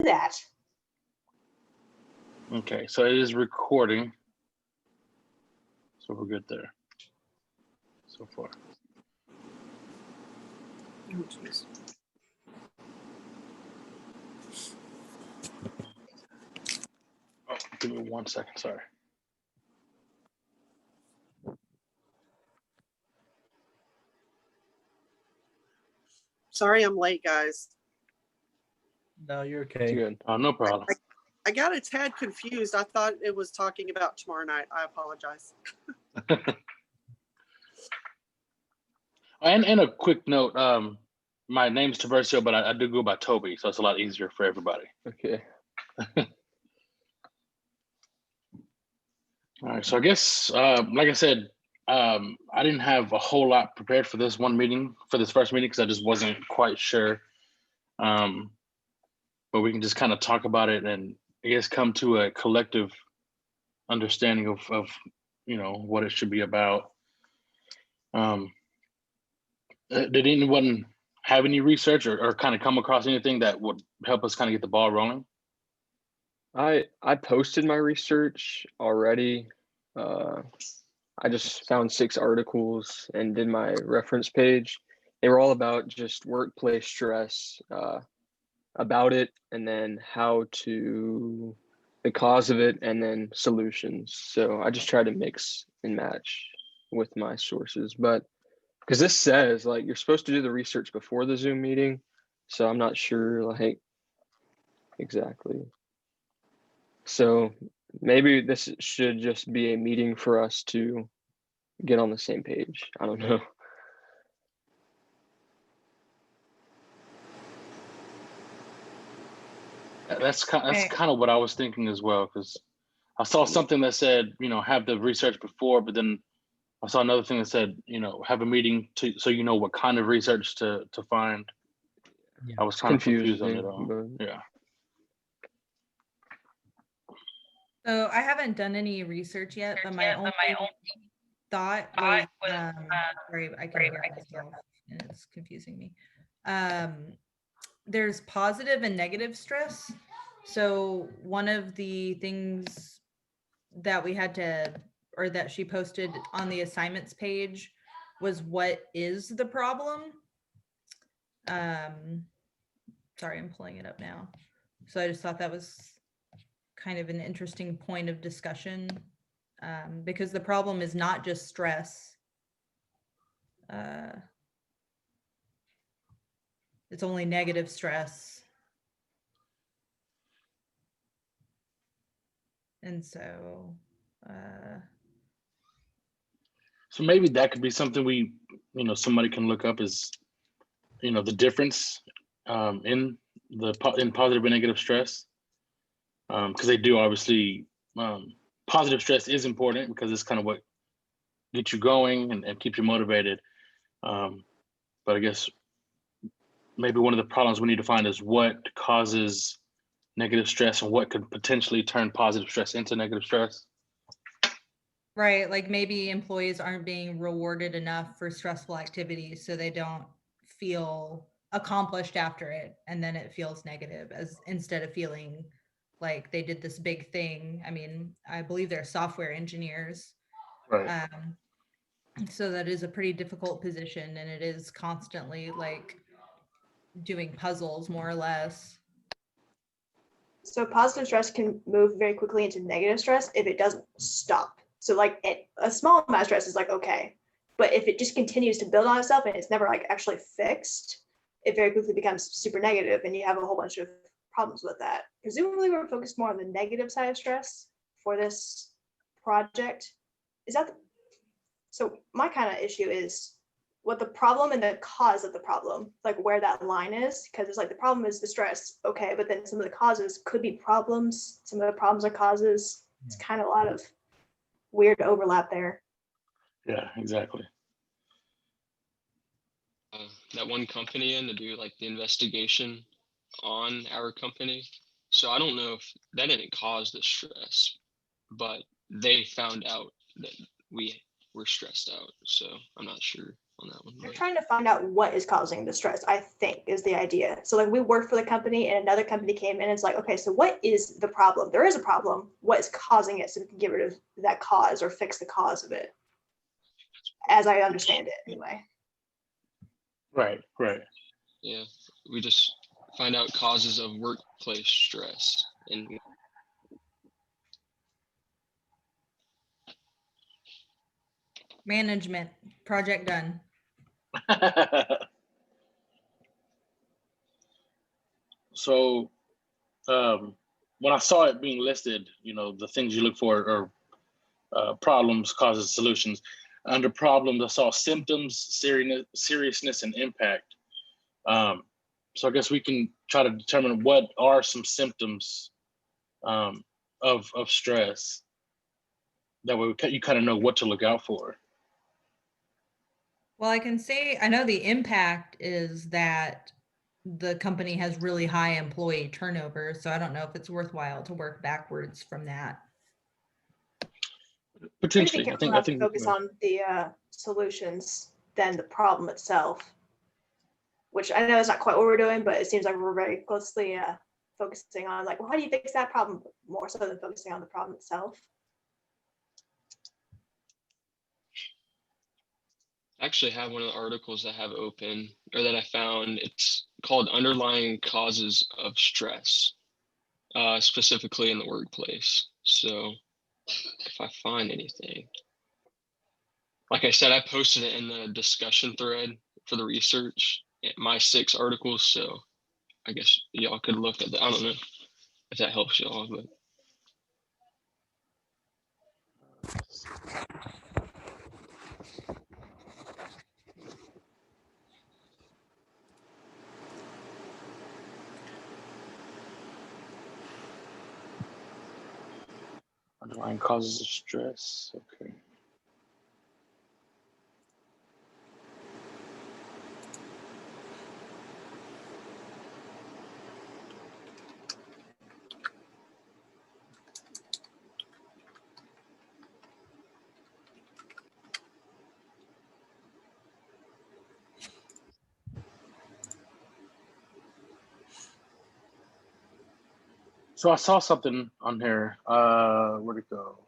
that. Okay, so it is recording. So we're good there so far. Oh, jeez. Oh, give me 1 second, sorry. Sorry I'm late, guys. No, you're It's okay. good. No problem. I got a tad confused. I thought it was talking about tomorrow night. I apologize. And a quick note, my name's Taversio, but I do go by Toby, so it's a lot easier for everybody. Okay. All right, so I guess, like I said, I didn't have a whole lot prepared for this first meeting, because I just wasn't quite sure. But we can just kind of talk about it and I guess come to a collective understanding of what it should be about. Did anyone have any research or kind of come across anything that would help us kind of get the ball rolling? I posted my research already. I just found 6 articles and did my reference page. They were all about just workplace stress, about it, and then the cause of it, and then solutions. So I just try to mix and match with my sources, but because this says like you're supposed to do the research before the Zoom meeting, so I'm not sure like exactly. So maybe this should just be a meeting for us to get on the same page. I don't know. That's kind of what I was thinking as well, because I saw something that said, have the research before, but then I saw another thing that said, have a meeting so you know what kind of research to find. Yeah. I was kind of confused on it all. But Yeah. So I haven't done any research yet, but my only thought was, sorry, I can hear myself and it's confusing me. There's positive and negative stress. So one of the things that we had to, or that she posted on the assignments page was what is the problem? Sorry, I'm pulling it up now. So I just thought that was kind of an interesting point of discussion, because the problem is not just stress. It's only negative stress. And so, So maybe that could be something somebody can look up is, the difference in positive and negative stress. Because they do obviously, positive stress is important because it's kind of what gets you going and keeps you motivated. But I guess maybe one of the problems we need to find is what causes negative stress and what could potentially turn positive stress into negative stress. right, like maybe employees aren't being rewarded enough for stressful activities, so they don't feel accomplished after it, and then it feels negative, as instead of feeling like they did this big thing. I mean, I believe they're software engineers. Right. So that is a pretty difficult position, and it is constantly like doing puzzles, more or less. So positive stress can move very quickly into negative stress if it doesn't stop. So like a small amount of stress is like, okay, but if it just continues to build on itself and it's never like actually fixed, it very quickly becomes super negative and you have a whole bunch of problems with that. Presumably we're focused more on the negative side of stress for this project. So my kind of issue is what the problem and the cause of the problem, like where that line is, because it's like the problem is the stress, okay, but then some of the causes could be problems. Some of the problems are causes. It's kind of a lot of weird overlap there. Yeah, exactly. That one company in to do like the investigation on our company. So I don't know if that didn't cause the stress, but they found out that we were stressed out. So I'm not sure on that one. You're but- trying to find out what is causing the stress, I think, is the idea. So like we work for the company and another company came in and it's like, okay, so what is the problem? There is a problem. What is causing it so we can get rid of that cause or fix the cause of it? As I understand it, anyway. Right. Yeah, we just find out causes of workplace stress and Management, project done. So when I saw it being listed, the things you look for are problems, causes, solutions. Under problems, I saw symptoms, seriousness, and impact. So I guess we can try to determine what are some symptoms of stress. That way you kind of know what to look out for. Well, I can say, I know the impact is that the company has really high employee turnover. So I don't know if it's worthwhile to work backwards from that. Potentially, Maybe I we think have to focus on the solutions than the problem itself, which I know is not quite what we're doing, but it seems like we're very closely focusing on like, well, how do you fix that problem more so than focusing on the problem itself? I actually have one of the articles I have open or that I found. It's called Underlying Causes of Stress, specifically in the workplace. So if I find anything, like I said, I posted it in the discussion thread for the research, my 6 articles. So I guess y'all could look at that. I don't know if that helps y'all, but underlying causes of stress. Okay. So I saw something on here. Where'd it go?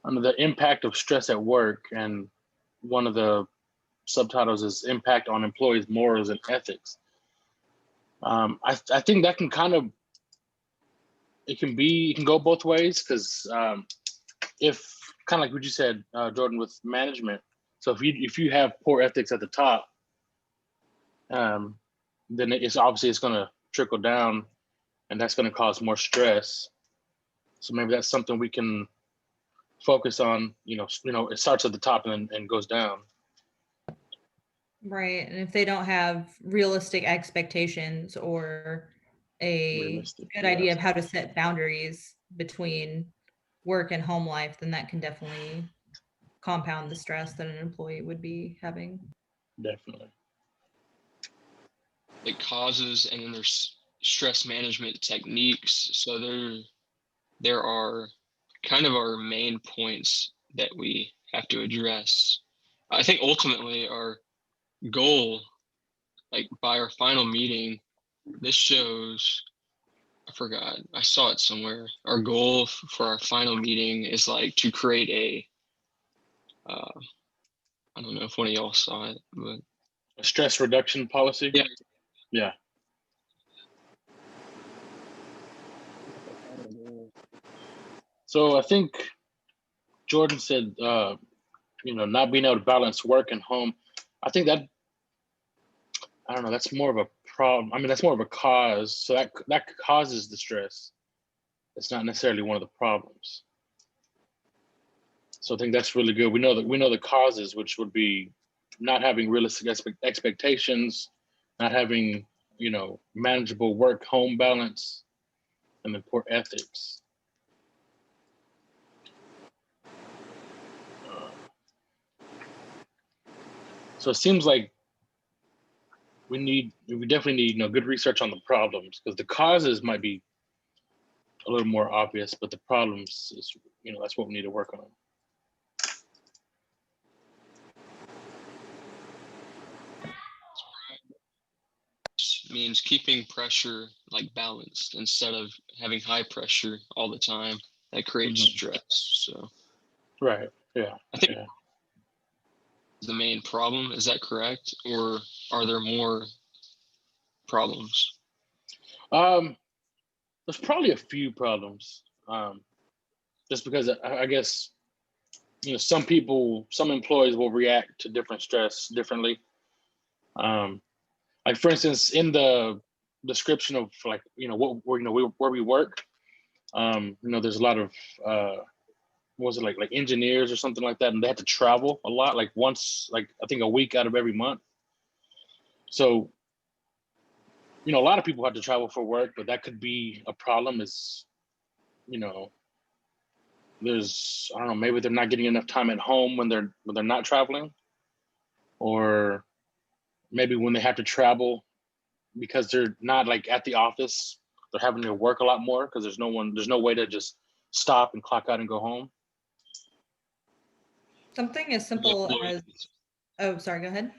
Under the impact of stress at work, and one of the subtitles is impact on employees' morals and ethics. I think that can it can go both ways, because if kind of like what you said, Jordan, with management. So if you have poor ethics at the top, then it's going to trickle down, and that's going to cause more stress. So maybe that's something we can focus on. It starts at the top and goes down. Right. And if they don't have realistic expectations or a Realistic, good yeah. idea of how to set boundaries between work and home life, then that can definitely compound the stress that an employee would be having. Definitely. it causes, and then there's stress management techniques. So there are kind of our main points that we have to address. I think ultimately our goal, like by our final meeting, this shows, I forgot, I saw it somewhere. Our goal for our final meeting is like to create I don't know if one of y'all saw it, but A stress reduction policy. Yeah. Yeah. So I think Jordan said, not being able to balance work and home. I think that, I don't know, that's more of a problem. I mean, that's more of a cause. So that causes the stress. It's not necessarily one of the problems. So I think that's really good. We know the causes, which would be not having realistic expectations, not having, manageable work-home balance, and then poor ethics. So it seems like we definitely need good research on the problems, because the causes might be a little more obvious, but the problems is that's what we need to work on. means keeping pressure like balanced instead of having high pressure all the time. That creates Mhm. stress. So Right. Yeah. I think Yeah. the main problem, is that correct? Or are there more problems? There's probably a few problems. Just because I guess some people, some employees will react to different stress differently. Like for instance, in the description of like what where we work, there's a lot of what was it like engineers or something like that, and they have to travel a lot, like once, like I think a week out of every month. So a lot of people have to travel for work, but that could be a problem. Is there's I don't know, maybe they're not getting enough time at home when they're not traveling, or maybe when they have to travel because they're not like at the office, they're having to work a lot more because there's no way to just stop and clock out and go home. Something as The simple employee- as, oh, sorry, go ahead.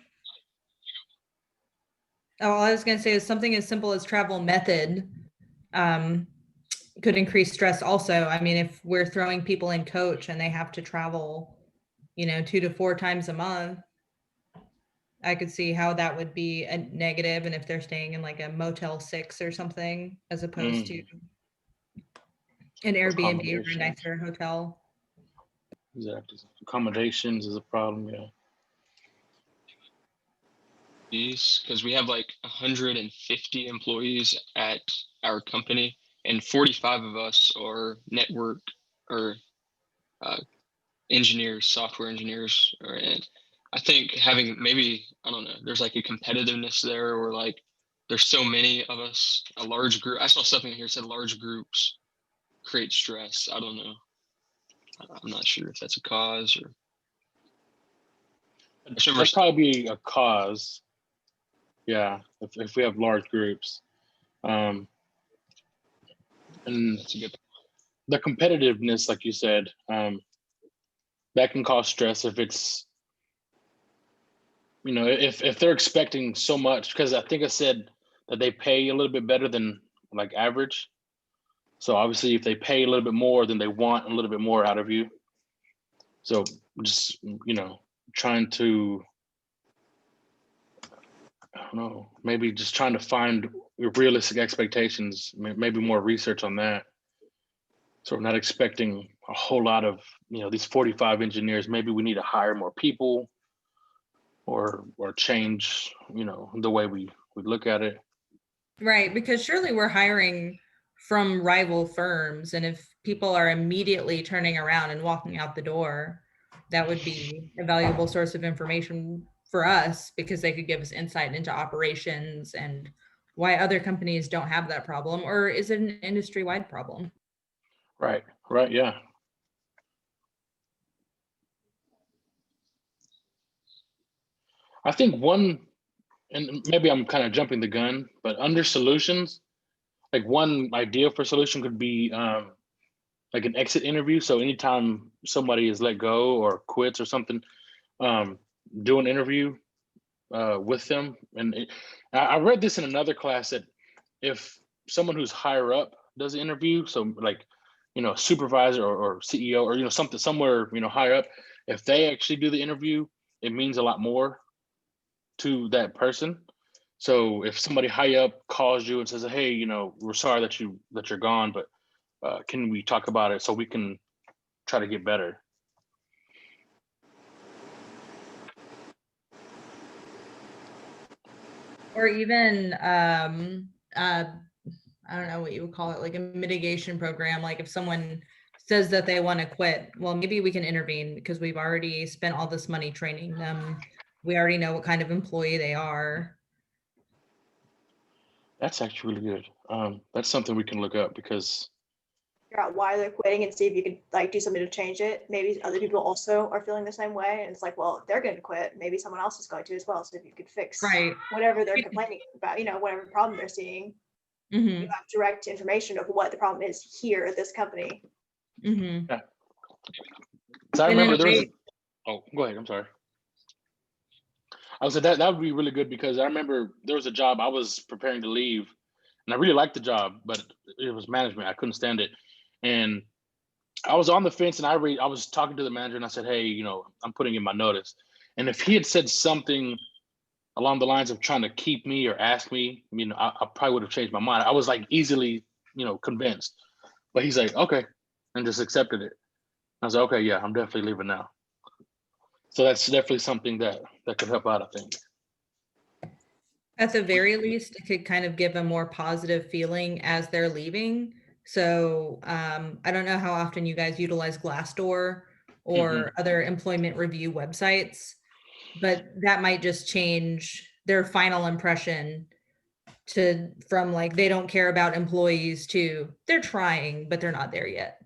Oh, I was gonna say is something as simple as travel method could increase stress also. I mean, if we're throwing people in coach and they have to travel, 2 to 4 times a month, I could see how that would be a negative. And if they're staying in like a Motel 6 or something, as opposed to an Airbnb or a nicer hotel. Exactly. Accommodations is a problem. Yeah. Because we have like 150 employees at our company, and 45 of us are network or engineers, software engineers. And I think having maybe, I don't know, there's like a competitiveness there, or like there's so many of us, a large group. I saw something here that said large groups create stress. I don't know. I'm not sure if that's a cause or. That'd probably be a cause. Yeah, if we have large groups. And That's a good. the competitiveness, like you said, that can cause stress if it's, if they're expecting so much, because I think I said that they pay a little bit better than like average. So obviously if they pay a little bit more, then they want a little bit more out of you. So just, trying to, I don't know, maybe just trying to find realistic expectations, maybe more research on that. So we're not expecting a whole lot of, these 45 engineers. Maybe we need to hire more people or change, the way we look at it. Right, because surely we're hiring from rival firms, and if people are immediately turning around and walking out the door, that would be a valuable source of information for us, because they could give us insight into operations and why other companies don't have that problem, or is it an industry-wide problem? Right, yeah. I think one, and maybe I'm kind of jumping the gun, but under solutions, like one idea for solution could be like an exit interview. So anytime somebody is let go or quits or something, do an interview with them. And I read this in another class that if someone who's higher up does an interview, so like, supervisor or CEO or, something somewhere, higher up, if they actually do the interview, it means a lot more to that person. So if somebody high up calls you and says, hey, we're sorry that you're gone, but can we talk about it so we can try to get better? Or even I don't know what you would call it, like a mitigation program. Like if someone says that they want to quit, well, maybe we can intervene because we've already spent all this money training them. We already know what kind of employee they are. That's actually really good. That's something we can look up, because Figure out why they're quitting and see if you could like do something to change it. Maybe other people also are feeling the same way, and it's like, well, if they're going to quit, maybe someone else is going to as well. So if you could fix Right. whatever they're complaining about, whatever problem they're seeing, Mm-hmm. you have direct information of what the problem is here at this company. Mm-hmm. So I remember there was. way- Oh, go ahead. I'm sorry. I said that would be really good because I remember there was a job I was preparing to leave, and I really liked the job, but it was management. I couldn't stand it, and I was on the fence, and I was talking to the manager, and I said, "Hey, I'm putting in my notice." And if he had said something along the lines of trying to keep me or ask me, I probably would have changed my mind. I was like easily, convinced. But he's like, okay, and just accepted it. I was like, okay, yeah, I'm definitely leaving now. So that's definitely something that could help out, I think. At the very least, it could kind of give a more positive feeling as they're leaving. So I don't know how often you guys utilize Glassdoor or other employment review websites, but that might just change their final impression from like they don't care about employees to they're trying, but they're not there yet.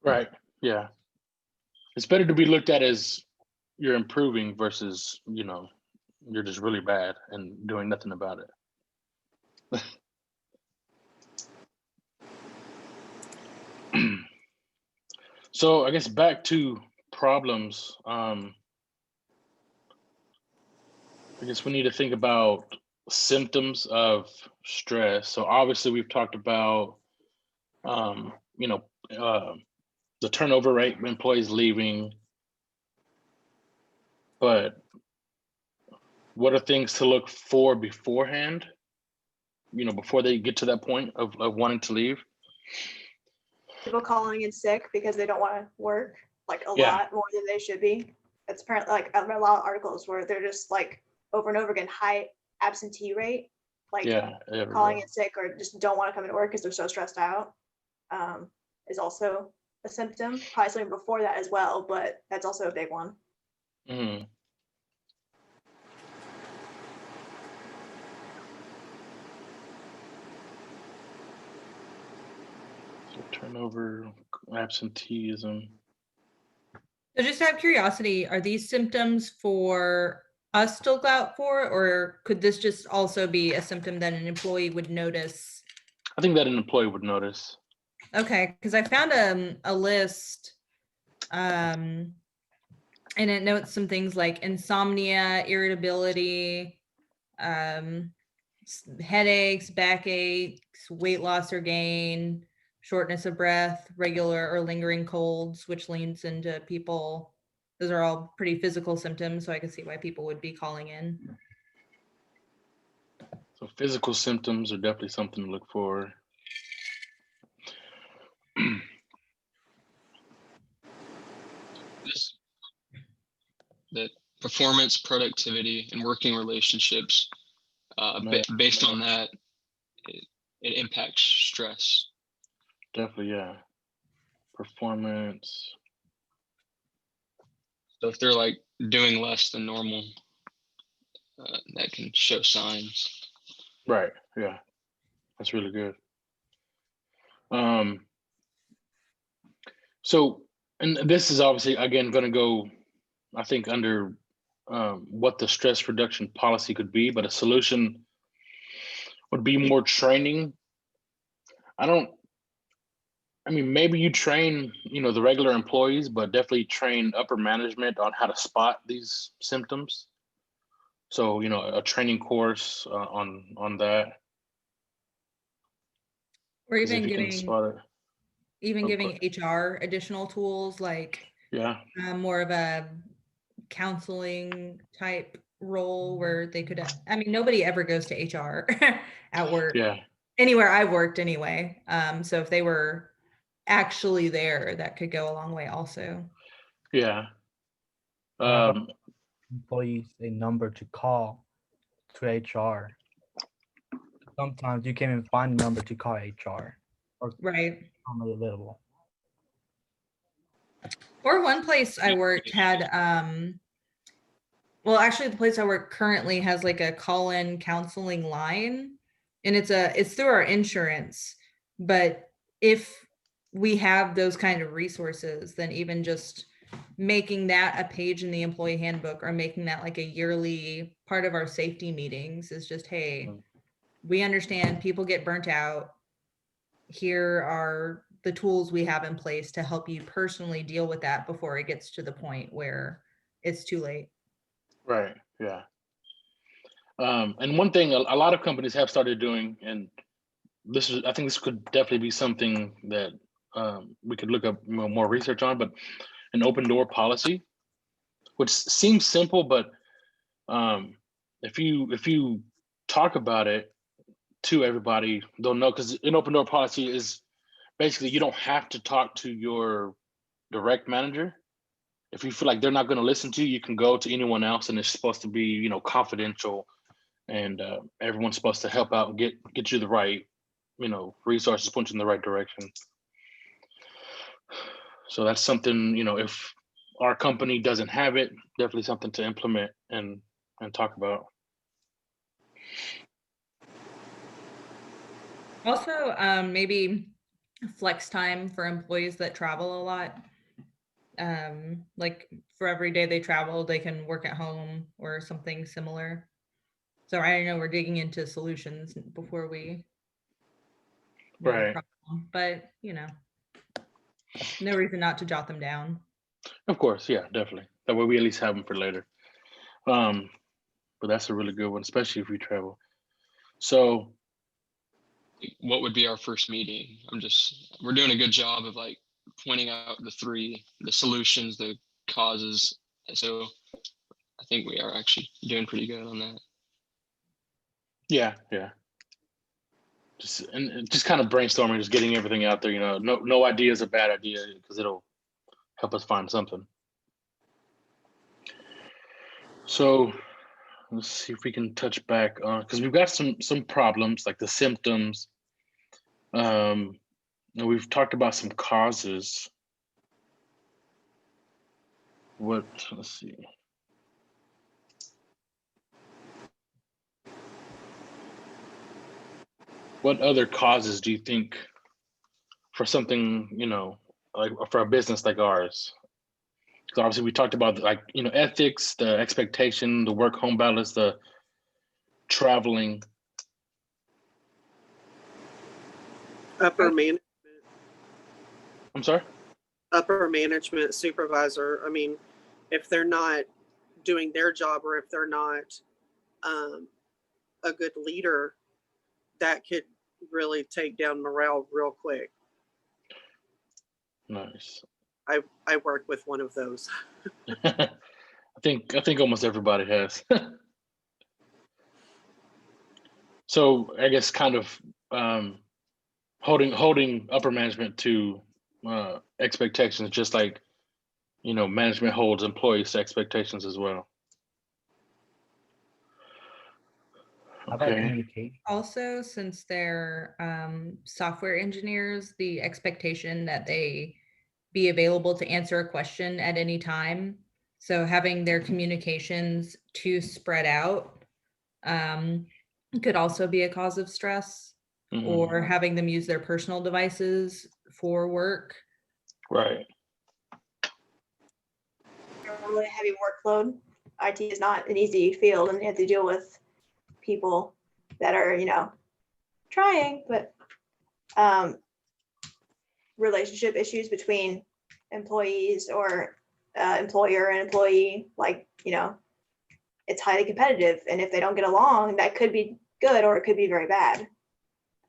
Right. Yeah. It's better to be looked at as you're improving versus, you're just really bad and doing nothing about it. So I guess back to problems. I guess we need to think about symptoms of stress. So obviously we've talked about, the turnover rate, employees leaving, but what are things to look for beforehand, before they get to that point of wanting to leave? People calling in sick because they don't want to work like a Yeah. lot more than they should be. It's apparently like I've read a lot of articles where they're just like over and over again high absentee rate, like Yeah. calling in sick or just don't want to come into work because they're so stressed out, is also a symptom. Probably something before that as well, but that's also a big one. Mm-hmm. So turnover, absenteeism. So just out of curiosity, are these symptoms for us to look out for, or could this just also be a symptom that an employee would notice? I think that an employee would notice. Okay, because I found a list, and it notes some things like insomnia, irritability, headaches, backaches, weight loss or gain, shortness of breath, regular or lingering colds, which leads into people. Those are all pretty physical symptoms, so I can see why people would be calling in. So physical symptoms are definitely something to look for. That performance, productivity, and working relationships, based on that, it impacts stress. Definitely, yeah. Performance. So if they're like doing less than normal, that can show signs. Right. Yeah. That's really good. So, and this is obviously, again, going to go, I think, under what the stress reduction policy could be, but a solution would be more training. Maybe you train, the regular employees, but definitely train upper management on how to spot these symptoms. So, a training course on that. Or 'Cause if even you can spot it. giving HR additional tools like Yeah. more of a counseling type role where they could, nobody ever goes to HR at work. Yeah. Anywhere I've worked anyway. So if they were actually there, that could go a long way also. Yeah. Employees a number to call to HR. Sometimes you can't even find a number to call HR or Right. only available. Or one place I worked had, well, actually the place I work currently has like a call-in counseling line, and it's through our insurance. But if we have those kind of resources, then even just making that a page in the employee handbook or making that like a yearly part of our safety meetings is just, hey, we understand people get burnt out. Here are the tools we have in place to help you personally deal with that before it gets to the point where it's too late. Right. Yeah. And one thing a lot of companies have started doing, and I think this could definitely be something that we could look up more research on, but an open door policy, which seems simple, but if you talk about it to everybody, they'll know, because an open door policy is basically you don't have to talk to your direct manager. If you feel like they're not going to listen to you, you can go to anyone else, and it's supposed to be, confidential, and everyone's supposed to help out and get you the right, resources, point you in the right direction. So that's something, if our company doesn't have it, definitely something to implement and talk about. Also, maybe flex time for employees that travel a lot. Like for every day they travel, they can work at home or something similar. So I know we're digging into solutions before we know the Right. problem, but no reason not to jot them down. Of course, yeah, definitely. That way we at least have them for later. But that's a really good one, especially if we travel. So What would be our first meeting? We're doing a good job of like pointing out the solutions, the causes. So I think we are actually doing pretty good on that. yeah. Just kind of brainstorming, just getting everything out there. No idea is a bad idea, because it'll help us find something. So let's see if we can touch back on, because we've got some problems like the symptoms. And we've talked about some causes. Let's see. What other causes do you think for something, like for a business like ours? So obviously we talked about ethics, the expectation, the work-home balance, the traveling. Upper management, I'm sorry? supervisor. I mean, if they're not doing their job, or if they're not a good leader, that could really take down morale real quick. Nice. I work with one of those. I think almost everybody has. So I guess kind of holding upper management to expectations, just like management holds employees to expectations as well. How about Okay. communication? Also, since they're software engineers, the expectation that they be available to answer a question at any time. So having their communications too spread out could also be a cause of stress, Mhm. or having them use their personal devices for work. Right. A really heavy workload. IT is not an easy field, and you have to deal with people that are, trying, but relationship issues between employees or employer and employee, it's highly competitive, and if they don't get along, that could be good or it could be very bad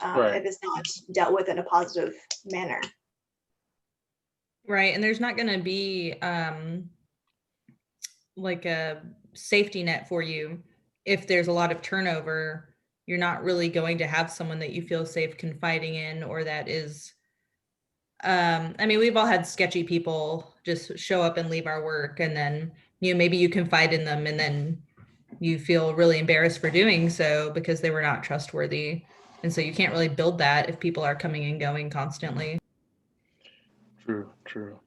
Right. if it's not dealt with in a positive manner. Right. And there's not going to be like a safety net for you. If there's a lot of turnover, you're not really going to have someone that you feel safe confiding in, or that is, I mean, we've all had sketchy people just show up and leave our work, and then, maybe you confide in them and then you feel really embarrassed for doing so because they were not trustworthy. And so you can't really build that if people are coming and going constantly. True.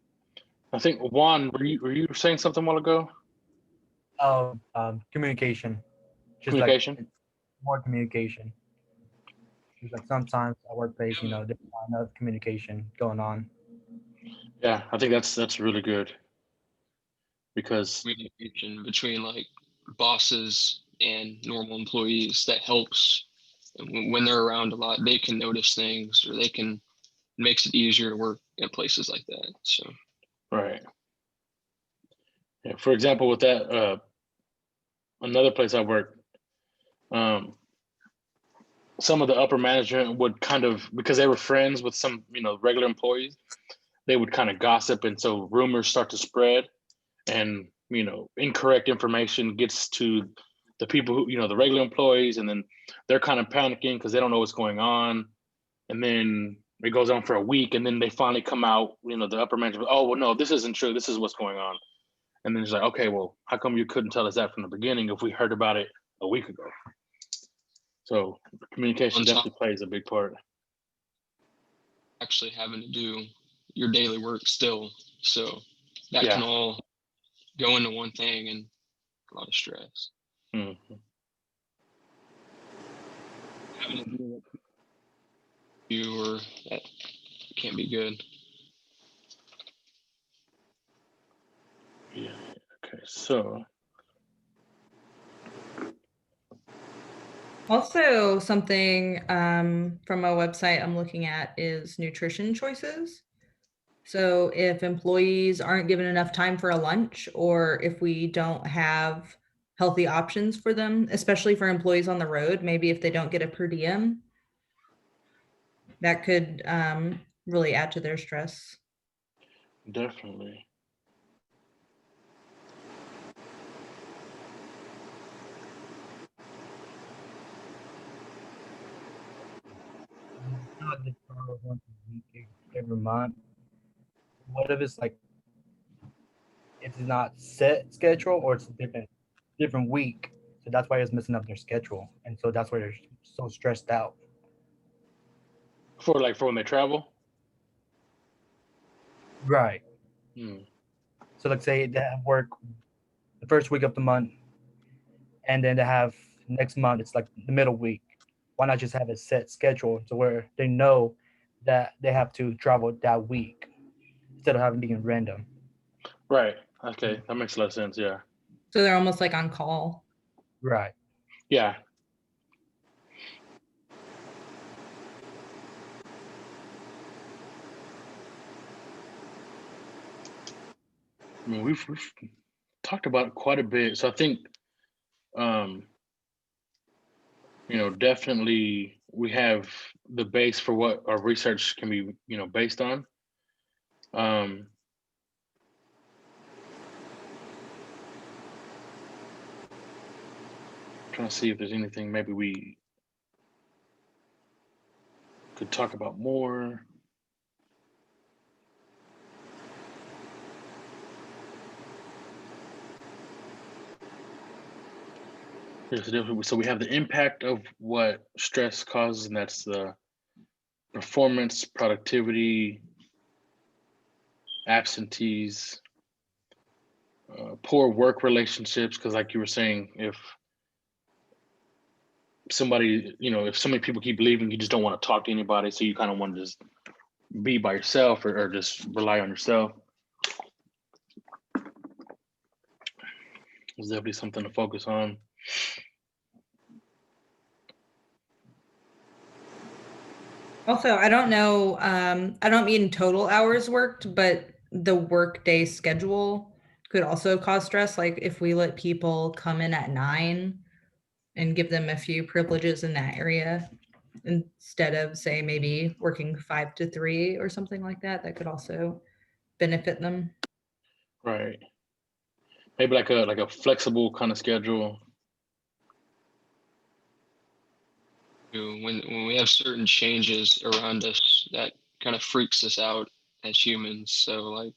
I think Juan, were you saying something a while ago? Communication. Just Communication? like more communication. Just like sometimes at workplace, there's not enough communication going on. Yeah, I think that's really good, because Communication between like bosses and normal employees, that helps. And when they're around a lot, they can notice things, or makes it easier to work at places like that. So right. Yeah, for example, with that, another place I worked, some of the upper management would kind of, because they were friends with some, regular employees, they would kind of gossip. And so rumors start to spread, and, incorrect information gets to the people who, the regular employees, and then they're kind of panicking because they don't know what's going on. And then it goes on for a week, and then they finally come out, the upper management, oh, well, no, this isn't true. This is what's going on. And then it's like, okay, well, how come you couldn't tell us that from the beginning if we heard about it a week ago? So communication On top- definitely plays a big part. Actually having to do your daily work still. So that Yeah. can all go into one thing and a lot of stress. Mhm. Having to do it you or that can't be good. Yeah. Okay. So Also, something from a website I'm looking at is nutrition choices. So if employees aren't given enough time for a lunch, or if we don't have healthy options for them, especially for employees on the road, maybe if they don't get a per diem, that could really add to their stress. definitely. Not the total once a week, every month. What if it's like it's not set schedule or it's a different week? So that's why it's messing up their schedule, and so that's why they're so stressed out. For when they travel. Right. Hmm. So like say they have work the first week of the month, and then they have next month it's like the middle week. Why not just have a set schedule to where they know that they have to travel that week instead of having being random? Right. Okay. That makes a lot of sense. Yeah. So they're almost like on call. Right. Yeah. I mean, we've talked about it quite a bit. So I think, definitely we have the base for what our research can be, based on. Trying to see if there's anything maybe we could talk about more. So we have the impact of what stress causes, and that's the performance, productivity, absentees, poor work relationships. Because like you were saying, if so many people keep leaving, you just don't want to talk to anybody. So you kind of want to just be by yourself or just rely on yourself. There's definitely something to focus on. Also, I don't know, I don't mean total hours worked, but the workday schedule could also cause stress. Like if we let people come in at 9 and give them a few privileges in that area instead of say maybe working 5 to 3 or something like that, that could also benefit them. Right. Maybe like a flexible kind of schedule. When we have certain changes around us, that kind of freaks us out as humans. So like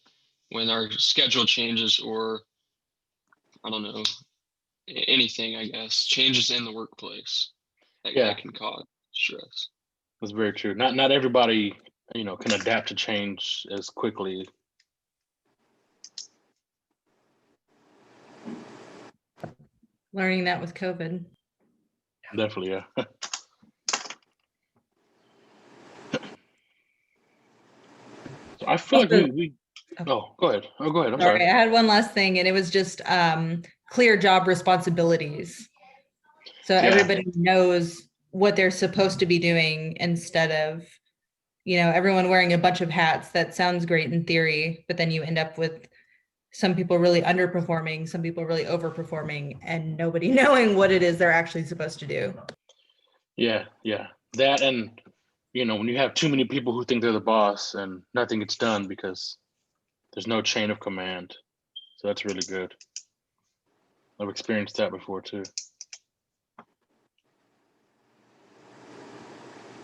when our schedule changes, or I don't know, anything, I guess, changes in the workplace, that can cause stress. That's very true. Not everybody, can adapt to change as quickly. Learning that with COVID. Definitely, yeah. So I feel like we oh, go ahead. Oh, go ahead. I'm sorry. I had one last thing, and it was just clear job responsibilities. So everybody knows what they're supposed to be doing instead of, everyone wearing a bunch of hats. That sounds great in theory, but then you end up with some people really underperforming, some people really overperforming, and nobody knowing what it is they're actually supposed to do. Yeah, that, and when you have too many people who think they're the boss and nothing gets done because there's no chain of command. So that's really good. I've experienced that before too.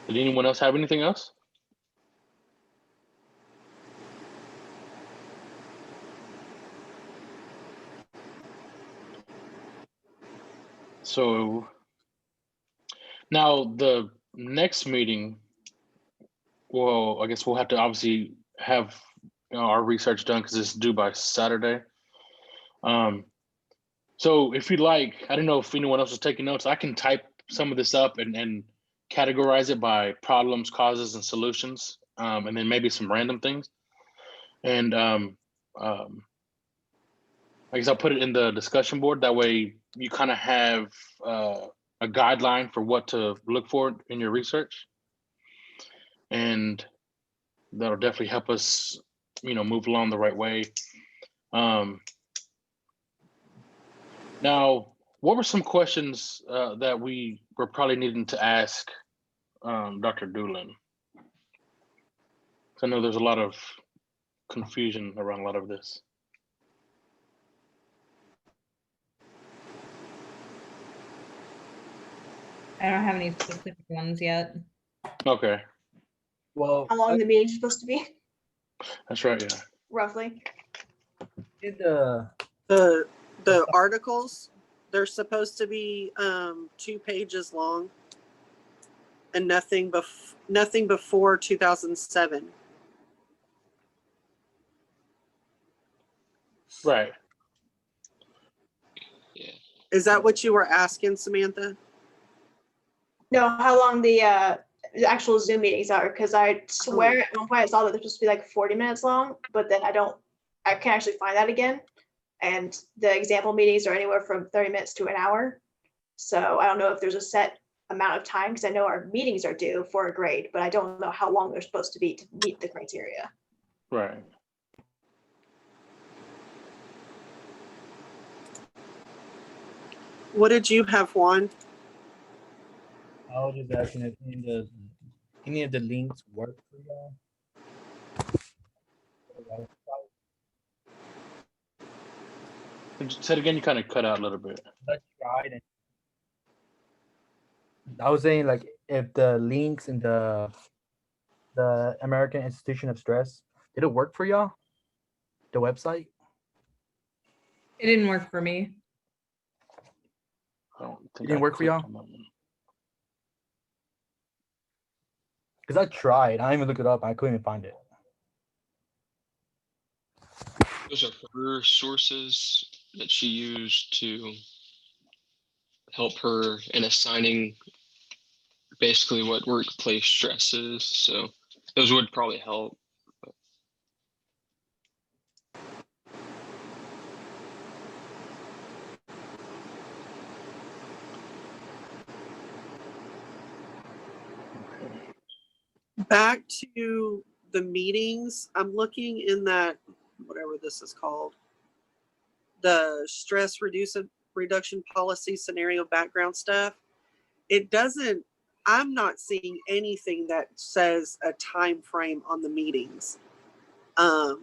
Did anyone else have anything else? So now the next meeting, well, I guess we'll have to obviously have our research done because it's due by Saturday. So if you'd like, I don't know if anyone else is taking notes, I can type some of this up and categorize it by problems, causes, and solutions, and then maybe some random things. And I guess I'll put it in the discussion board. That way you kind of have a guideline for what to look for in your research. And that'll definitely help us, move along the right way. Now, what were some questions that we were probably needing to ask Dr. Doolin? I know there's a lot of confusion around a lot of this. I don't have any specific ones yet. Okay, Well, How long the meeting's supposed to be, that's right. Yeah. roughly? did The articles, they're supposed to be 2 pages long, and nothing before 2007. Right. Yeah. Is that what you were asking, Samantha? No, how long the actual Zoom meetings are, because I swear at one point I saw that they're supposed to be like 40 minutes long, but then I can't actually find that again. And the example meetings are anywhere from 30 minutes to an hour. So I don't know if there's a set amount of time, because I know our meetings are due for a grade, but I don't know how long they're supposed to be to meet the criteria. Right. What did you have, Juan? I was just asking if any of the links work for y'all. Said again, you kind of cut out a little bit. I tried and I was saying, like, if the links in the American Institution of Stress, did it work for y'all? The website? It didn't work for me. I don't think It didn't I work for clicked y'all? on that one. Because I tried. I didn't even look it up. I couldn't even find it. Those are her sources that she used to help her in assigning basically what workplace stress is. So those would probably help. Back to the meetings, I'm looking in that, whatever this is called, the stress reduction policy scenario background stuff. It doesn't, I'm not seeing anything that says a time frame on the meetings. I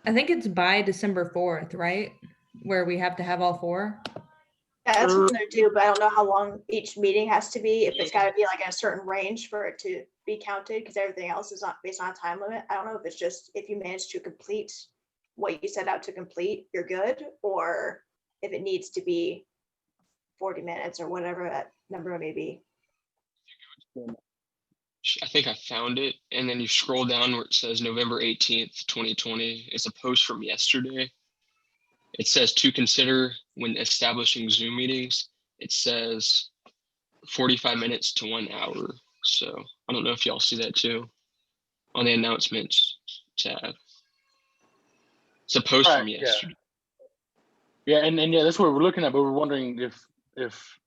think it's by December 4th, right? Where we have to have all 4. Yeah, that's what they're due, but I don't know how long each meeting has to be, if it's gotta be like in a certain range for it to be counted, because everything else is not based on a time limit. I don't know if it's just if you manage to complete what you set out to complete, you're good, or if it needs to be 40 minutes or whatever that number may be. I think I found it. And then you scroll down where it says November 18th, 2020. It's a post from yesterday. It says to consider when establishing Zoom meetings. It says 45 minutes to 1 hour. So I don't know if y'all see that too on the announcements tab. It's a post from Right, yeah. yesterday. Yeah, and yeah, that's what we're looking at, but we're wondering if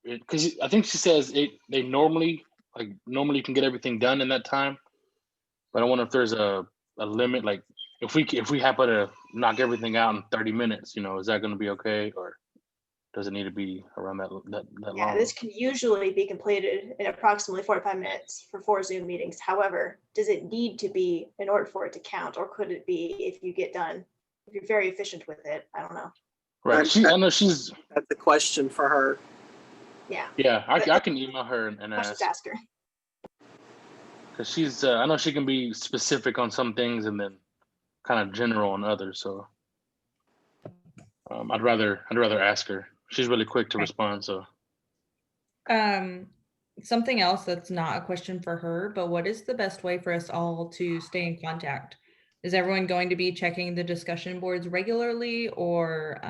it, because I think she says they normally you can get everything done in that time, but I wonder if there's a a limit? Like if we happen to knock everything out in 30 minutes, is that going to be okay, or does it need to be around that Yeah, long? this can usually be completed in approximately 45 minutes for 4 Zoom meetings. However, does it need to be in order for it to count, or could it be if you're very efficient with it? I don't know. Right. I know she's. That's a question for her. Yeah. Yeah, I can email her and Let's just ask, ask her. because she's. I know she can be specific on some things and then kind of general on others. So I'd rather ask her. She's really quick to Right. respond. So Something else that's not a question for her, but what is the best way for us all to stay in contact? Is everyone going to be checking the discussion boards regularly, or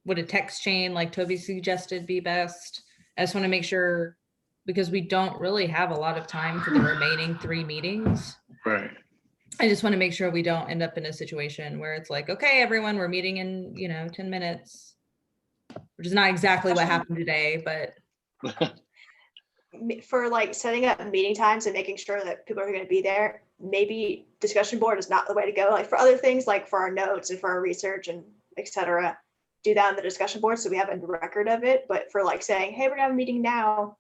would a text chain like Toby suggested be best? I just want to make sure, because we don't really have a lot of time for the remaining 3 meetings. right. I just want to make sure we don't end up in a situation where it's like, okay, everyone, we're meeting in 10 minutes, which is not exactly what happened today, but For like setting up meeting times and making sure that people are going to be there, maybe discussion board is not the way to go. Like for other things, like for our notes and for our research and etc., do that on the discussion board so we have a record of it. But for like saying, hey, we're gonna have a meeting now,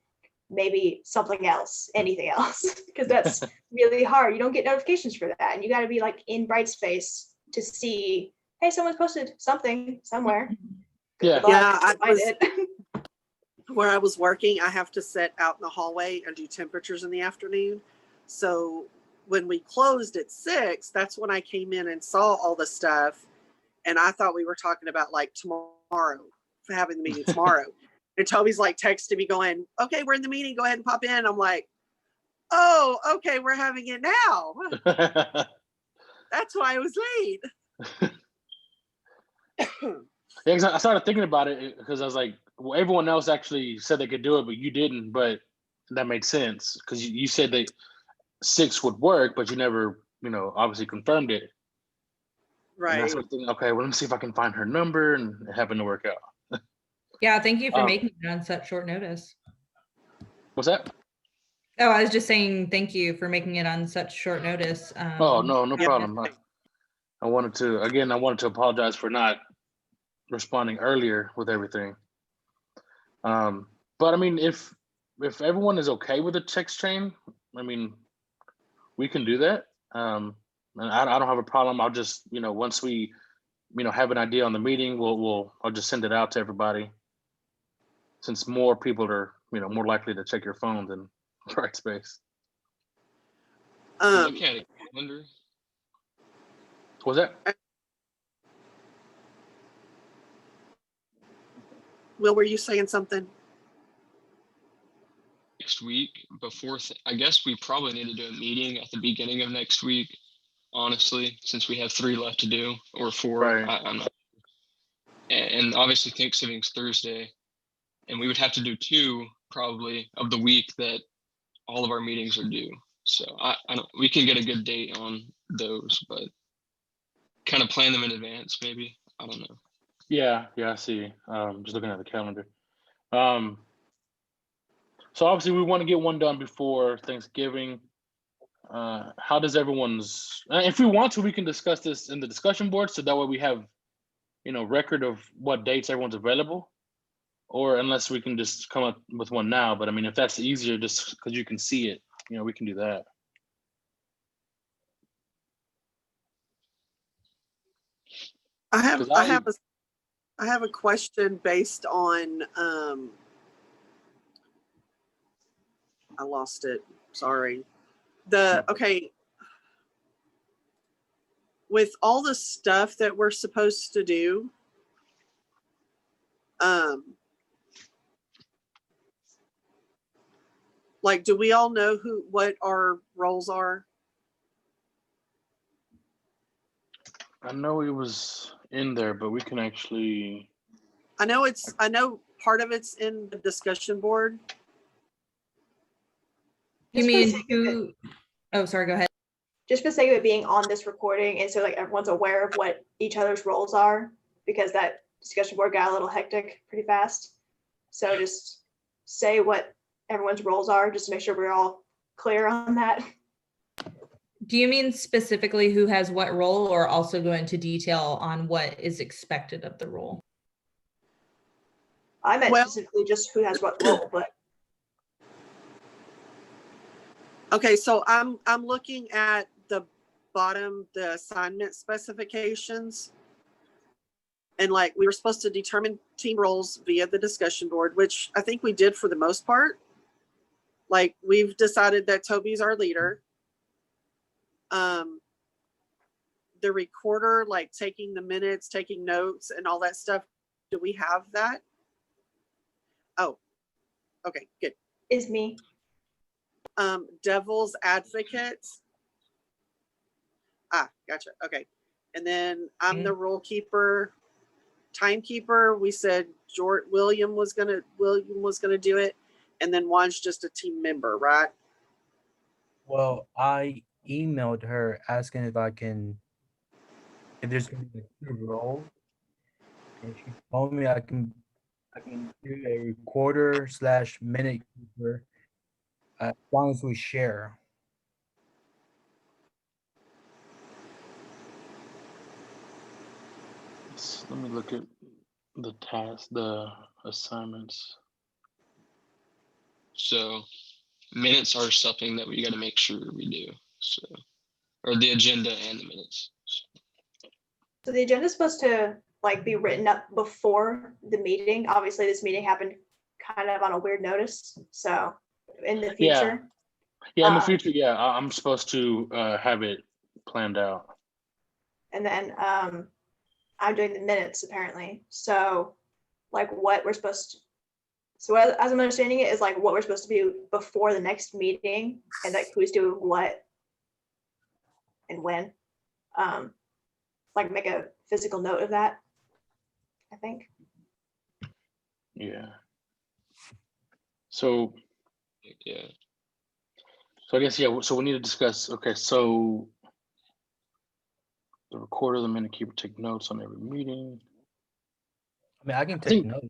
maybe something else, anything else, because that's really hard. You don't get notifications for that, and you got to be like in Brightspace to see, hey, someone's posted something somewhere. Yeah. Good luck Yeah, to find it. Where I was working, I have to sit out in the hallway and do temperatures in the afternoon. So when we closed at 6, that's when I came in and saw all the stuff. And I thought we were talking about like tomorrow, having the meeting tomorrow. And Toby's like texting me going, okay, we're in the meeting. Go ahead and pop in. I'm like, oh, okay, we're having it now. That's why I was late. Yeah, 'cause I started thinking about it because I was like, well, everyone else actually said they could do it, but you didn't. But that made sense because you said that 6 would work, but you never, obviously confirmed it. And Right. that's what thinking, okay, well, let me see if I can find her number, and it happened to work out. yeah, thank you for Um, making it on such short notice. What's that? Oh, I was just saying thank you for making it on such short notice. Oh, no Yeah. problem. I wanted to apologize for not responding earlier with everything. But I mean, if everyone is okay with the text chain, I mean, we can do that. And I don't have a problem. I'll just, once we, have an idea on the meeting, I'll just send it out to everybody. Since more people are, more likely to check your phone than Brightspace. Look at a calendar. Was that? Will, were you saying something? Next week before, I guess we probably need to do a meeting at the beginning of next week, honestly, since we have 3 left to do, or 4. Right. I'm not. And obviously Thanksgiving's Thursday, and we would have to do 2 probably of the week that all of our meetings are due. So I don't, we can get a good date on those, but kind of plan them in advance, maybe. I don't know. Yeah, I see. Just looking at the calendar. So obviously we want to get one done before Thanksgiving. How does everyone's? If we want to, we can discuss this in the discussion board, so that way we have, record of what dates everyone's available. Or unless we can just come up with one now. But I mean, if that's easier, just because you can see it, we can do that. I have a question based on I lost it. Sorry. Okay. With all the stuff that we're supposed to do, like, do we all know what our roles are? I know it was in there, but we can actually. I know part of it's in the discussion board. You Just for the mean sake of who? Oh, sorry, go ahead. Just for the sake of it being on this recording, and so like everyone's aware of what each other's roles are, because that discussion board got a little hectic pretty fast. So just say what everyone's roles are, just to make sure we're all clear on that. Do you mean specifically who has what role, or also go into detail on what is expected of the role? I meant Well- specifically just who has what role, but Okay, so I'm looking at the bottom, the assignment specifications. And like, we were supposed to determine team roles via the discussion board, which I think we did for the most part. Like, we've decided that Toby's our leader. The recorder, like taking the minutes, taking notes and all that stuff. Do we have that? Oh, okay, good. is me. Devil's advocate. Ah, gotcha. Okay. And then I'm the rule keeper, timekeeper. We said William was gonna do it, and then Juan's just a team member, right? Well, I emailed her asking if there's gonna be a new role, and she told me I can do a recorder / minute keeper as long as we share. Let me look at the task, the assignments. So minutes are something that we got to make sure we do. So, or the agenda and the minutes. So the agenda is supposed to like be written up before the meeting. Obviously, this meeting happened kind of on a weird notice. So in the Yeah. future, Yeah, in the future, yeah, I'm supposed to have it planned out. and then I'm doing the minutes apparently. So like what we're supposed to, so as I'm understanding it is like what we're supposed to do before the next meeting and like who's doing what and when. Like make a physical note of that, I think. Yeah. So Yeah. I guess, yeah, so we need to discuss, okay, so the recorder, the minute keeper, take notes on every meeting. I mean, I can think- take notes.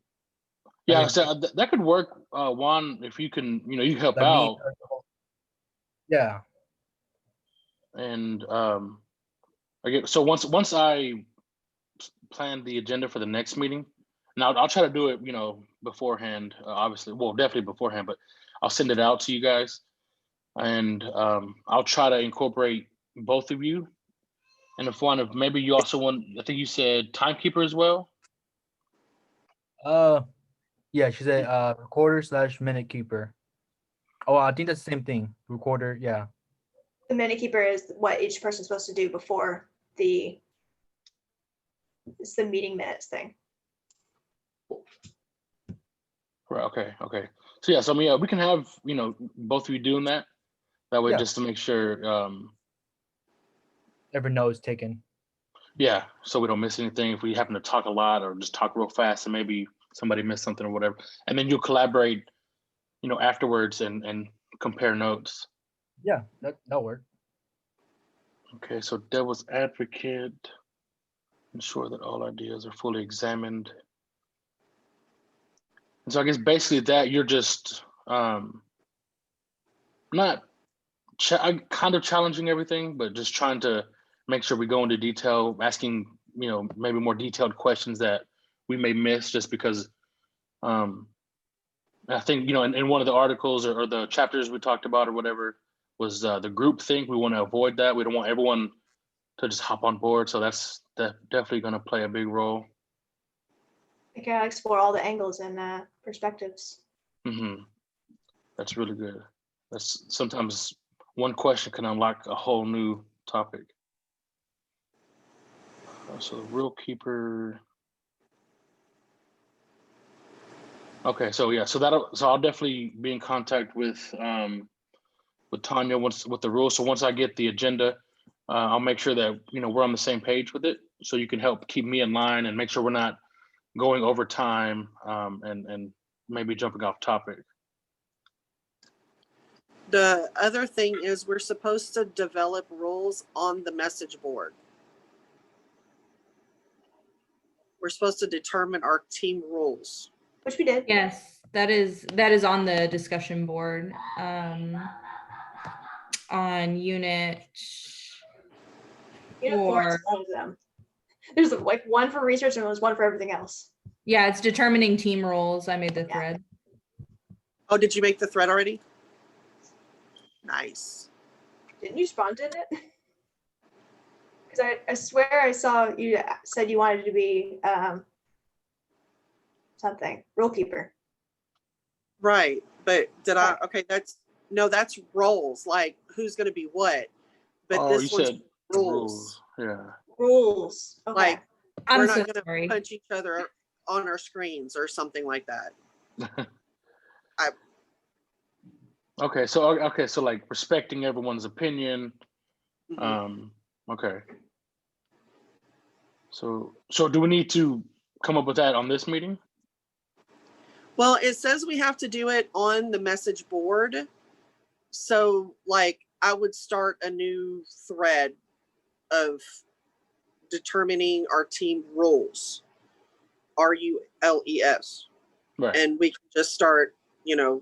Yeah, Okay. so that could work, Juan, if you can, you help Let me- out. Yeah. And again, so once I plan the agenda for the next meeting, now I'll try to do it, beforehand, obviously, well, definitely beforehand, but I'll send it out to you guys. And I'll try to incorporate both of you. And if one of, maybe you also want, I think you said timekeeper as well. Yeah, she said recorder / minute keeper. Oh, I think that's the same thing. Recorder, yeah. The minute keeper is what each person's supposed to do before it's the meeting minutes thing. Right, okay. So yeah, so I mean, we can have, both of you doing that. That way, Yeah. just to make sure, Every note is taken. yeah, so we don't miss anything. If we happen to talk a lot or just talk real fast and maybe somebody missed something or whatever, and then you'll collaborate, afterwards and compare notes. Yeah, that'll work. Okay, so devil's advocate, ensure that all ideas are fully examined. And so I guess basically that you're just not kind of challenging everything, but just trying to make sure we go into detail, asking, maybe more detailed questions that we may miss just because I think, in one of the articles or the chapters we talked about or whatever was the group think. We want to avoid that. We don't want everyone to just hop on board. So that's definitely going to play a big role. I gotta explore all the angles and perspectives. Mm-hmm. That's really good. That's sometimes one question can unlock a whole new topic. So the rule keeper. Okay, so yeah, so I'll definitely be in contact with Tanya with the rules. So once I get the agenda, I'll make sure that we're on the same page with it. So you can help keep me in line and make sure we're not going over time and maybe jumping off topic. The other thing is we're supposed to develop rules on the message board. We're supposed to determine our team rules. Which we did. Yes, that is on the discussion board. on unit Unit 4 is Or- one of them. There's like one for research and there's one for everything else. yeah, it's determining team roles. I made the Yeah. thread. Oh, did you make the thread already? Nice. Didn't you spawn in it? Because I swear I saw you said you wanted to be something rule keeper. Right. But did I? Okay, that's roles. Like who's going to be what? But Oh, you this one's said rules. Yeah. Rules. Okay. Like I'm we're so not going to sorry. punch each other on our screens or something like that. Okay, so like respecting everyone's opinion. Mhm. Okay. So do we need to come up with that on this meeting? Well, it says we have to do it on the message board. So like I would start a new thread of determining our team rules. RULES. Right. And we can just start,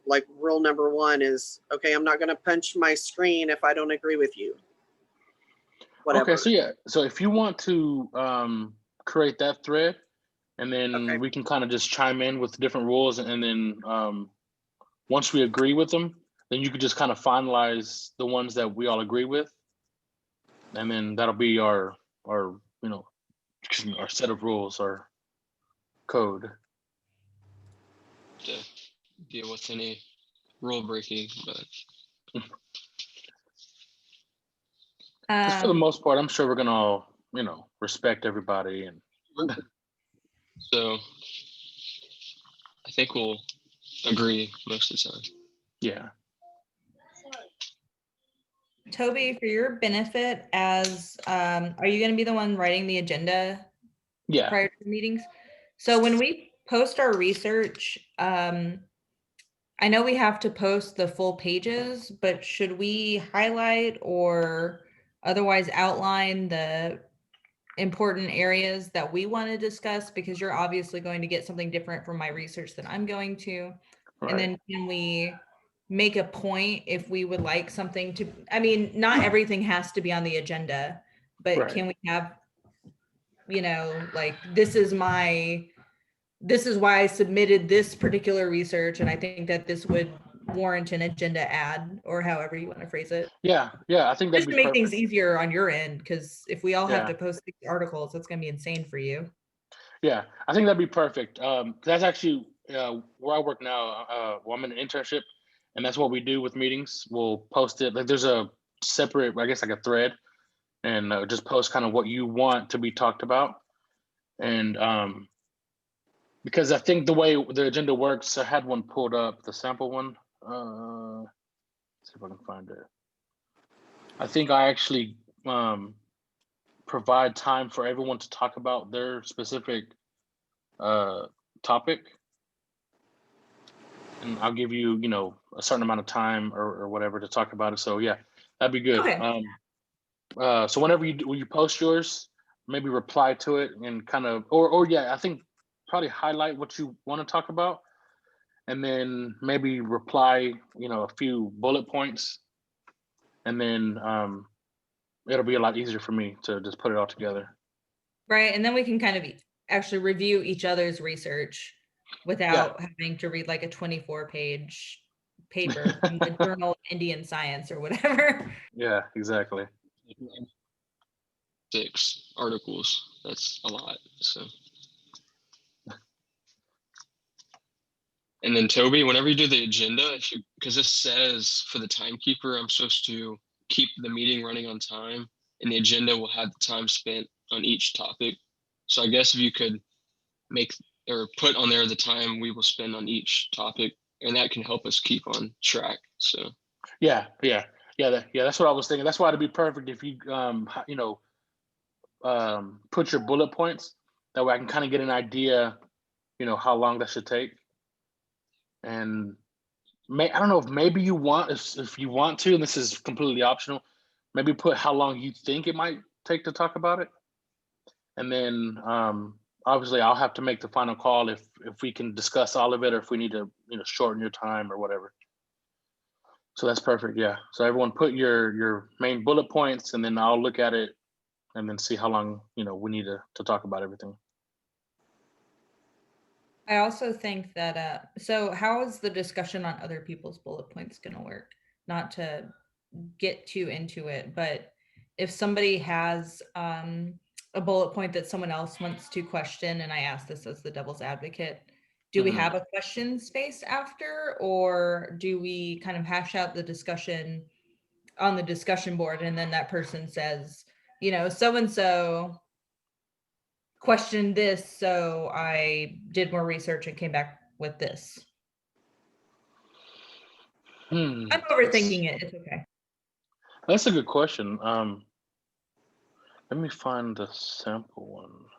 like rule number 1 is, okay, I'm not going to punch my screen if I don't agree with you. Whatever. Okay, so yeah, so if you want to create that thread, and then Okay. we can kind of just chime in with different rules, and then once we agree with them, then you could just kind of finalize the ones that we all agree with, and then that'll be our our set of rules, our code. To deal with any rule breaking, but 'Cause for the Um, most part, I'm sure we're gonna all respect everybody, and so I think we'll agree most of the time. yeah. Toby, for your benefit, as are you going to be the one writing the agenda Yeah. prior to the meetings? So when we post our research, I know we have to post the full pages, but should we highlight or otherwise outline the important areas that we want to discuss? Because you're obviously going to get something different from my research than I'm going to. Right. And then can we make a point if we would like something to, I mean, not everything has to be on the agenda, but Right. can we have, like, this is why I submitted this particular research, and I think that this would warrant an agenda ad, or however you want to phrase it. Yeah, I think that'd Just to be make perfect. things easier on your end, because if we all have Yeah. to post these articles, that's going to be insane for you. Yeah, I think that'd be perfect. That's actually where I work now. Well, I'm in an internship, and that's what we do with meetings. We'll post it. Like there's a separate, I guess, like a thread, and just post kind of what you want to be talked about. And because I think the way the agenda works, I had one pulled up, the sample one. Let's see if I can find it. I think I actually provide time for everyone to talk about their specific topic, and I'll give you a certain amount of time or whatever to talk about it. So yeah, that'd be good. Okay. So whenever when you post yours, maybe reply to it and kind of or yeah, I think probably highlight what you want to talk about, and then maybe reply a few bullet points, and then it'll be a lot easier for me to just put it all together. Right. And then we can kind of actually review each other's research without having to read like a 24-page paper from the Journal of Indian Science or whatever. Yeah, exactly. 6 articles. That's a lot. So. And then Toby, whenever you do the agenda, because this says for the timekeeper, I'm supposed to keep the meeting running on time, and the agenda will have the time spent on each topic. So I guess if you could make or put on there the time we will spend on each topic, and that can help us keep on track. So yeah, that's what I was thinking. That's why it'd be perfect if you put your bullet points. That way I can kind of get an idea, how long that should take. And I don't know if maybe you want, if you want to, and this is completely optional, maybe put how long you think it might take to talk about it. And then obviously I'll have to make the final call if we can discuss all of it, or if we need to shorten your time or whatever. So that's perfect. Yeah. So everyone put your main bullet points, and then I'll look at it and then see how long, we need to talk about everything. I also think that, so how is the discussion on other people's bullet points going to work? Not to get too into it, but if somebody has a bullet point that someone else wants to question, and I ask this as the devil's advocate, do we Mhm. have a question space after, or do we kind of hash out the discussion on the discussion board, and then that person says, so-and-so questioned this, so I did more research and came back with this. I'm overthinking it. It's okay. That's a good question. Let me find the sample one.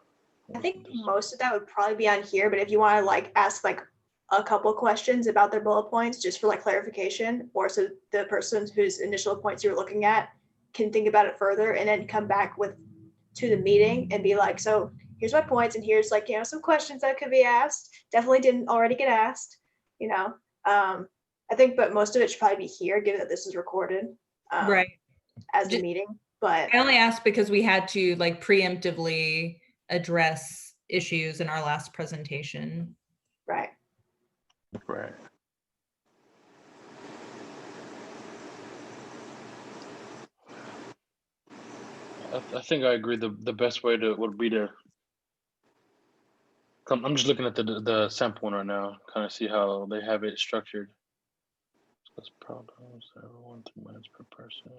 I think most of that would probably be on here, but if you want to ask a couple questions about their bullet points just for clarification, or so the person whose initial points you're looking at can think about it further and then come back to the meeting and be like, so here's my points and here's some questions that could be asked. Definitely didn't already get asked, I think, but most of it should probably be here, given that this is recorded Right. as the meeting. But I only asked because we had to preemptively address issues in our last presentation. Right. I think I agree. The best way would be to come. I'm just looking at the sample one right now, kind of see how they have it structured. That's problems. Everyone 2 minutes per person.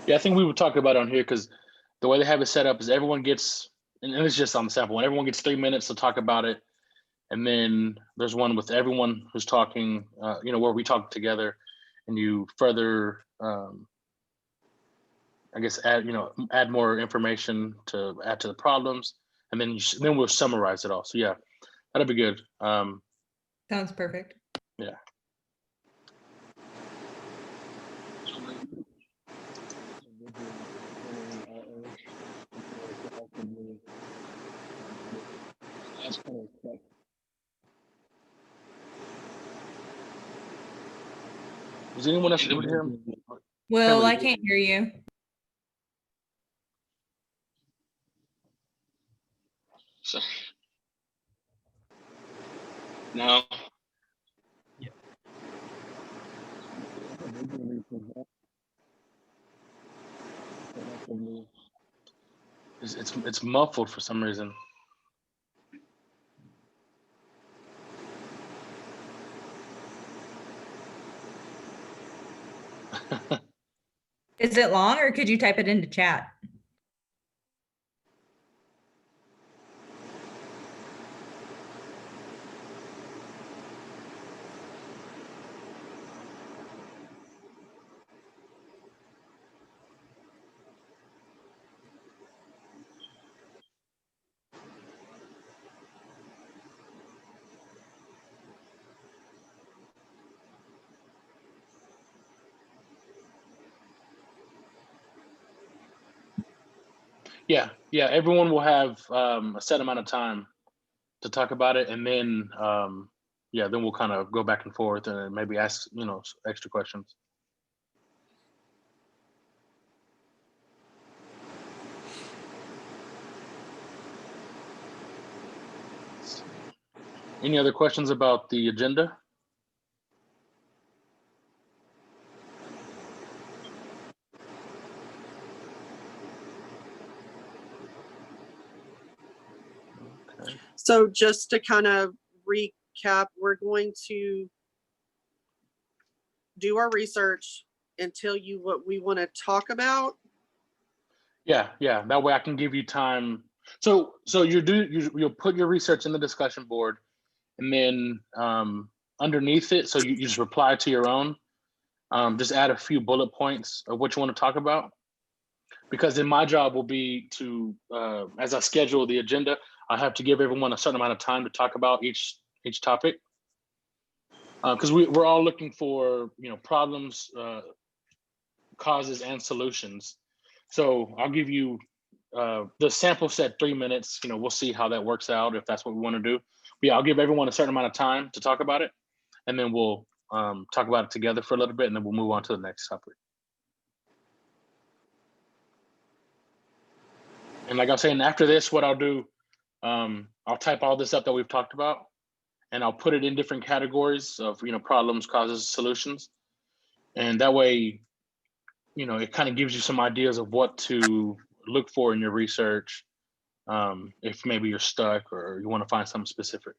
Yeah, I think we would talk about it on here because the way they have it set up is everyone gets, and it's just on the sample one, everyone gets 3 minutes to talk about it. And then there's one with everyone who's talking, where we talk together and you further, I guess, add more information to add to the problems. And then then we'll summarize it all. So yeah, that'll be good. Sounds perfect. Yeah. Is anyone else able to hear him? Well, I can't hear you. Sorry. No. Yeah. It's muffled for some reason. Is it long, or could you type it into chat? Yeah, everyone will have a set amount of time to talk about it, and then then we'll kind of go back and forth and maybe ask extra questions. Any other questions about the agenda? Okay. So just to kind of recap, we're going to do our research and tell you what we want to talk about. Yeah. That way I can give you time. So you'll put your research in the discussion board, and then underneath it, so you just reply to your own. Just add a few bullet points of what you want to talk about. Because then my job will be to, as I schedule the agenda, I have to give everyone a certain amount of time to talk about each topic. Because we're all looking for problems, causes, and solutions. So I'll give you the sample set 3 minutes. We'll see how that works out if that's what we want to do. But yeah, I'll give everyone a certain amount of time to talk about it, and then we'll talk about it together for a little bit, and then we'll move on to the next topic. And like I was saying, after this, what I'll do, I'll type all this up that we've talked about, and I'll put it in different categories of, problems, causes, solutions. And that way, it kind of gives you some ideas of what to look for in your research, if maybe you're stuck or you want to find something specific.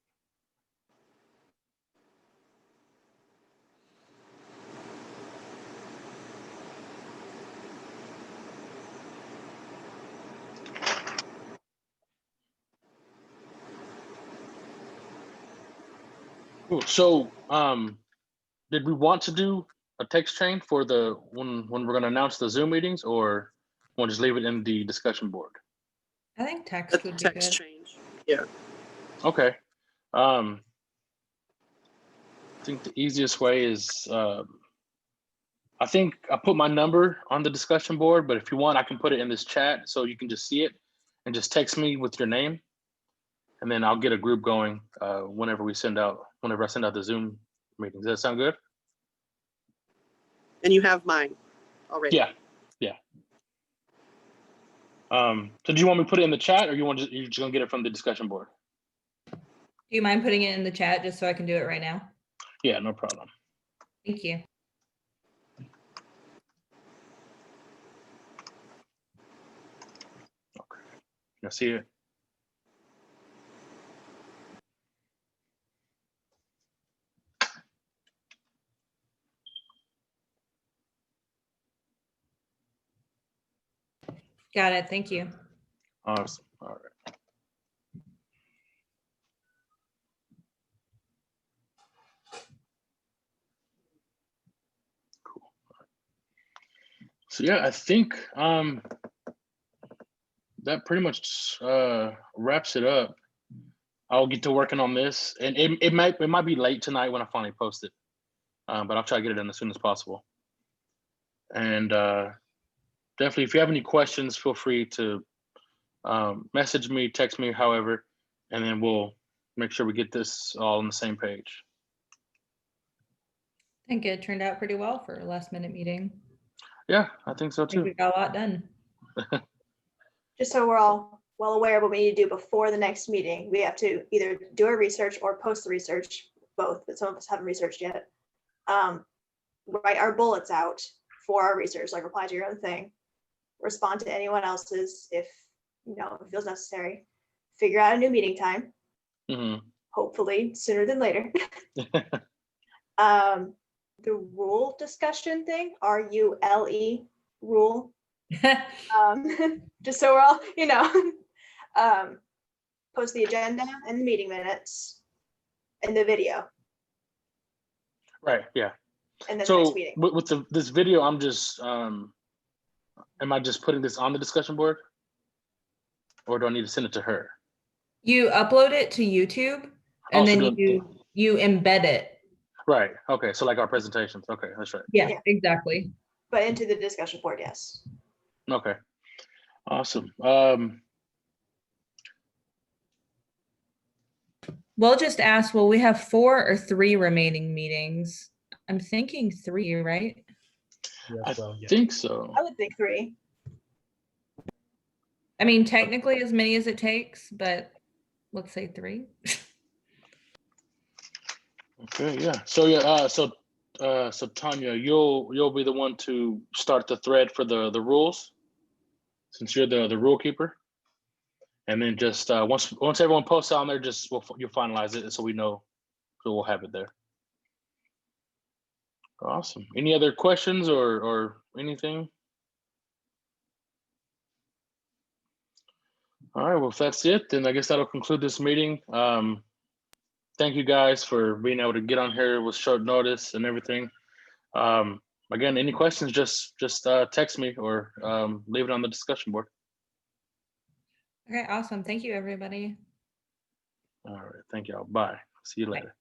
Cool. So, did we want to do a text chain for the when we're going to announce the Zoom meetings, or we'll just leave it in the discussion board? I think text That's would be text good. change. Yeah. Okay. I think the easiest way is, I think I put my number on the discussion board, but if you want, I can put it in this chat so you can just see it and just text me with your name. And then I'll get a group going whenever I send out the Zoom meetings. Does that sound good? And you have mine already. Yeah. So do you want me to put it in the chat, or you're just gonna get it from the discussion board? Do you mind putting it in the chat just so I can do it right now? Yeah, no problem. Thank you. Okay. I see it. Got it. Thank you. Awesome. All right. Cool. So yeah, I think that pretty much wraps it up. I'll get to working on this, and it might be late tonight when I finally post it, but I'll try to get it in as soon as possible. And definitely, if you have any questions, feel free to message me, text me, however, and then we'll make sure we get this all on the same page. I think it turned out pretty well for a last minute meeting. Yeah, I think so I think too. we got a lot done. Just so we're all well aware of what we need to do before the next meeting, we have to either do our research or post the research, both, but some of us haven't researched yet. Write our bullets out for our research, like reply to your own thing, respond to anyone else's if it feels necessary, figure out a new meeting time, hopefully sooner than later. The rule discussion thing, RULE, rule. Just so we're all, post the agenda and the meeting minutes and the video. Right. Yeah. And then the So next meeting. with this video, I'm just, am I just putting this on the discussion board, or do I need to send it to her? You upload it to YouTube and then you embed it. Right. Okay. So like our presentations. Okay, that's right. Yeah, Yeah. exactly. But into the discussion board, yes. Okay. Awesome. We'll just ask, will we have 4 or 3 remaining meetings? I'm thinking 3, right? I think so. I would think 3. I mean, technically as many as it takes, but let's say 3. Okay. Yeah. So yeah. So Tanya, you'll be the one to start the thread for the rules, since you're the rule keeper. And then just once everyone posts on there, you'll finalize it so we know, so we'll have it there. Awesome. Any other questions or anything? All right. Well, if that's it, then I guess that'll conclude this meeting. Thank you guys for being able to get on here with short notice and everything. Again, any questions, just text me or leave it on the discussion board. Okay, awesome. Thank you, everybody. All right. Thank y'all. Bye. See you later.